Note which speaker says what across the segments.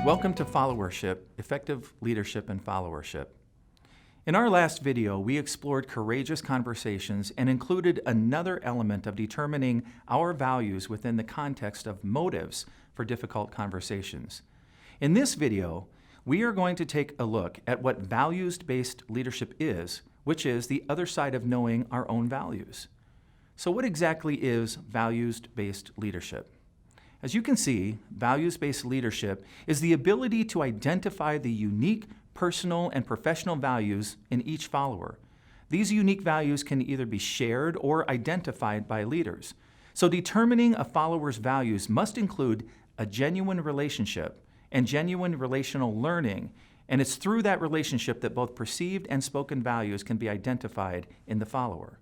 Speaker 1: Welcome to Followership, Effective Leadership and Followership. In our last video, we explored courageous conversations and included another element of determining our values within the context of motives for difficult conversations. In this video, we are going to take a look at what values-based leadership is, which is the other side of knowing our own values. So what exactly is values-based leadership? As you can see, values-based leadership is the ability to identify the unique personal and professional values in each follower. These unique values can either be shared or identified by leaders. So determining a follower's values must include a genuine relationship and genuine relational learning, and it's through that relationship that both perceived and spoken values can be identified in the follower.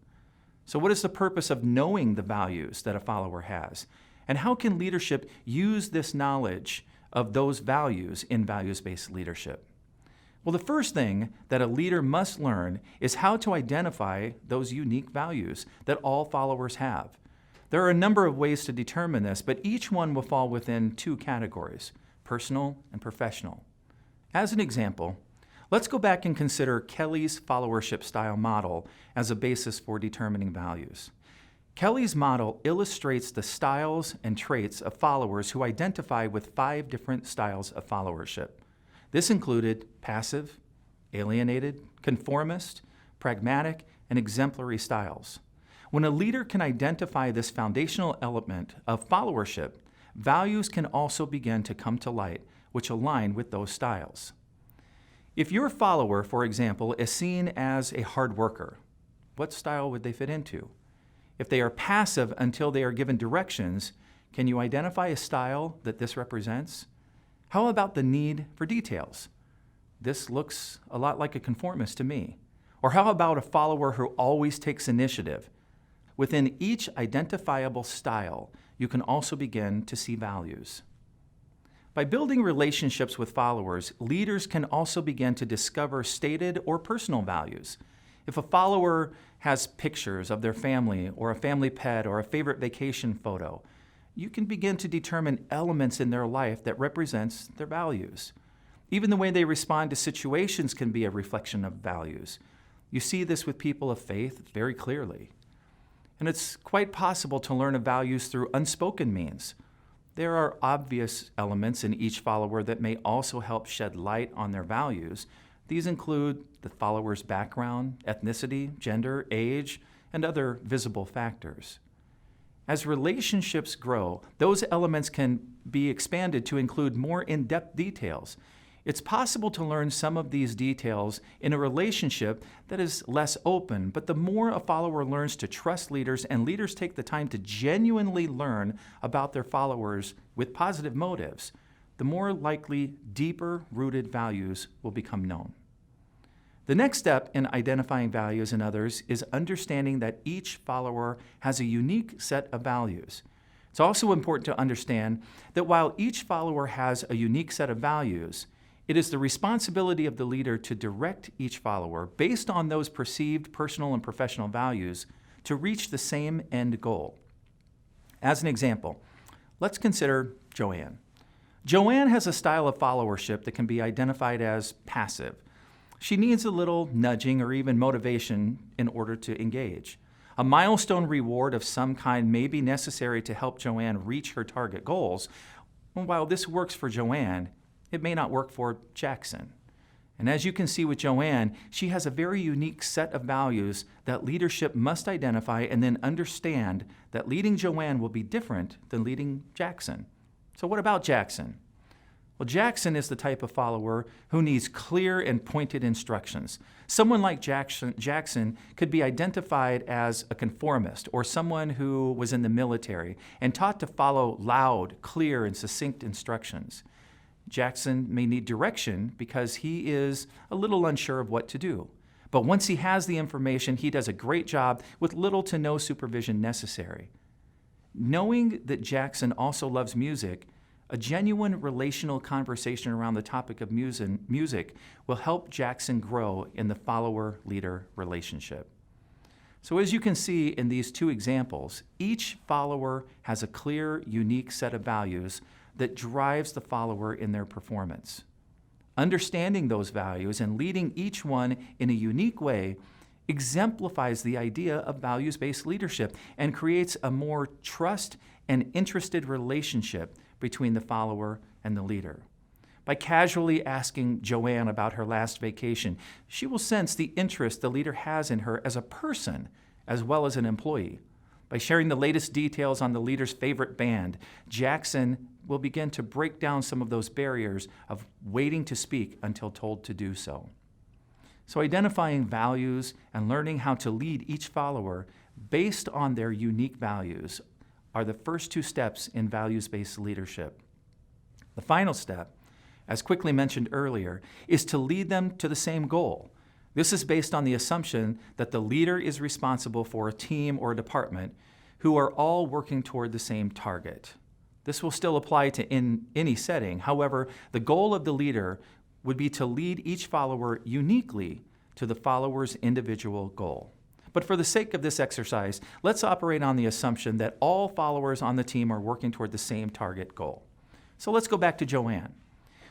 Speaker 1: So what is the purpose of knowing the values that a follower has? And how can leadership use this knowledge of those values in values-based leadership? Well, the first thing that a leader must learn is how to identify those unique values that all followers have. There are a number of ways to determine this, but each one will fall within two categories: personal and professional. As an example, let's go back and consider Kelly's followership style model as a basis for determining values. Kelly's model illustrates the styles and traits of followers who identify with 5 different styles of followership. This included passive, alienated, conformist, pragmatic, and exemplary styles. When a leader can identify this foundational element of followership, values can also begin to come to light, which align with those styles. If your follower, for example, is seen as a hard worker, what style would they fit into? If they are passive until they are given directions, can you identify a style that this represents? How about the need for details? This looks a lot like a conformist to me. Or how about a follower who always takes initiative? Within each identifiable style, you can also begin to see values. By building relationships with followers, leaders can also begin to discover stated or personal values. If a follower has pictures of their family or a family pet or a favorite vacation photo, you can begin to determine elements in their life that represents their values. Even the way they respond to situations can be a reflection of values. You see this with people of faith very clearly. And it's quite possible to learn of values through unspoken means. There are obvious elements in each follower that may also help shed light on their values. These include the follower's background, ethnicity, gender, age, and other visible factors. As relationships grow, those elements can be expanded to include more in-depth details. It's possible to learn some of these details in a relationship that is less open, but the more a follower learns to trust leaders and leaders take the time to genuinely learn about their followers with positive motives, the more likely deeper-rooted values will become known. The next step in identifying values in others is understanding that each follower has a unique set of values. It's also important to understand that while each follower has a unique set of values, it is the responsibility of the leader to direct each follower based on those perceived personal and professional values to reach the same end goal. As an example, let's consider Joanne. Joanne has a style of followership that can be identified as passive. She needs a little nudging or even motivation in order to engage. A milestone reward of some kind may be necessary to help Joanne reach her target goals. While this works for Joanne, it may not work for Jackson. And as you can see with Joanne, she has a very unique set of values that leadership must identify and then understand that leading Joanne will be different than leading Jackson. So what about Jackson? Well, Jackson is the type of follower who needs clear and pointed instructions. Someone like Jackson could be identified as a conformist or someone who was in the military and taught to follow loud, clear, and succinct instructions. Jackson may need direction because he is a little unsure of what to do. But once he has the information, he does a great job with little to no supervision necessary. Knowing that Jackson also loves music, a genuine relational conversation around the topic of music will help Jackson grow in the follower-leader relationship. So as you can see in these two examples, each follower has a clear, unique set of values that drives the follower in their performance. Understanding those values and leading each one in a unique way exemplifies the idea of values-based leadership and creates a more trust and interested relationship between the follower and the leader. By casually asking Joanne about her last vacation, she will sense the interest the leader has in her as a person as well as an employee. By sharing the latest details on the leader's favorite band, Jackson will begin to break down some of those barriers of waiting to speak until told to do so. So identifying values and learning how to lead each follower based on their unique values are the first two steps in values-based leadership. The final step, as quickly mentioned earlier, is to lead them to the same goal. This is based on the assumption that the leader is responsible for a team or a department who are all working toward the same target. This will still apply to in any setting. However, the goal of the leader would be to lead each follower uniquely to the follower's individual goal. But for the sake of this exercise, let's operate on the assumption that all followers on the team are working toward the same target goal. So let's go back to Joanne.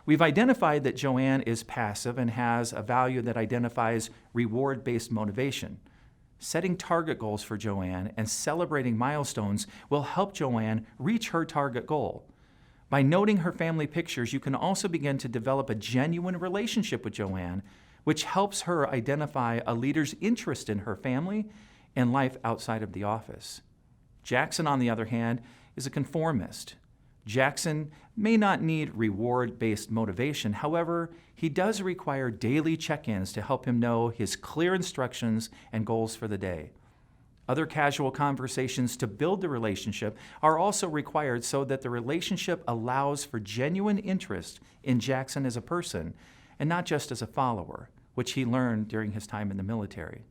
Speaker 1: We've identified that Joanne is passive and has a value that identifies reward-based motivation. Setting target goals for Joanne and celebrating milestones will help Joanne reach her target goal. By noting her family pictures, you can also begin to develop a genuine relationship with Joanne, which helps her identify a leader's interest in her family and life outside of the office. Jackson, on the other hand, is a conformist. Jackson may not need reward-based motivation. However, he does require daily check-ins to help him know his clear instructions and goals for the day. Other casual conversations to build the relationship are also required so that the relationship allows for genuine interest in Jackson as a person and not just as a follower, which he learned during his time in the military.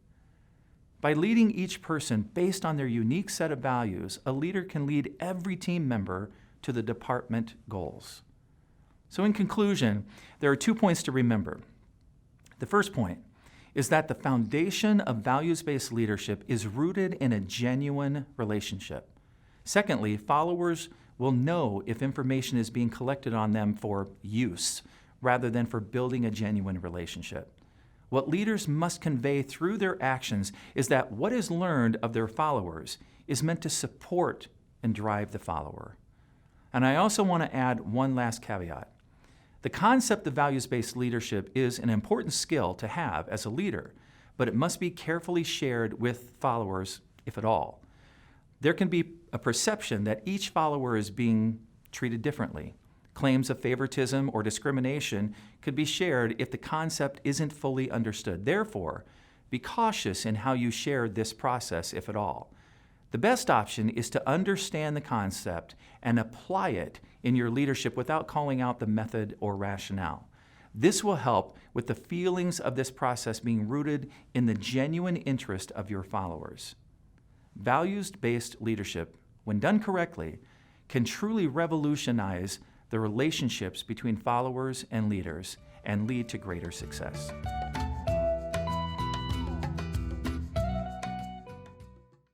Speaker 1: By leading each person based on their unique set of values, a leader can lead every team member to the department goals. So in conclusion, there are 2 points to remember. The first point is that the foundation of values-based leadership is rooted in a genuine relationship. Secondly, followers will know if information is being collected on them for use rather than for building a genuine relationship. What leaders must convey through their actions is that what is learned of their followers is meant to support and drive the follower. And I also want to add one last caveat. The concept of values-based leadership is an important skill to have as a leader, but it must be carefully shared with followers, if at all. There can be a perception that each follower is being treated differently. Claims of favoritism or discrimination could be shared if the concept isn't fully understood. Therefore, be cautious in how you share this process, if at all. The best option is to understand the concept and apply it in your leadership without calling out the method or rationale. This will help with the feelings of this process being rooted in the genuine interest of your followers. Values-based leadership, when done correctly, can truly revolutionize the relationships between followers and leaders and lead to greater success.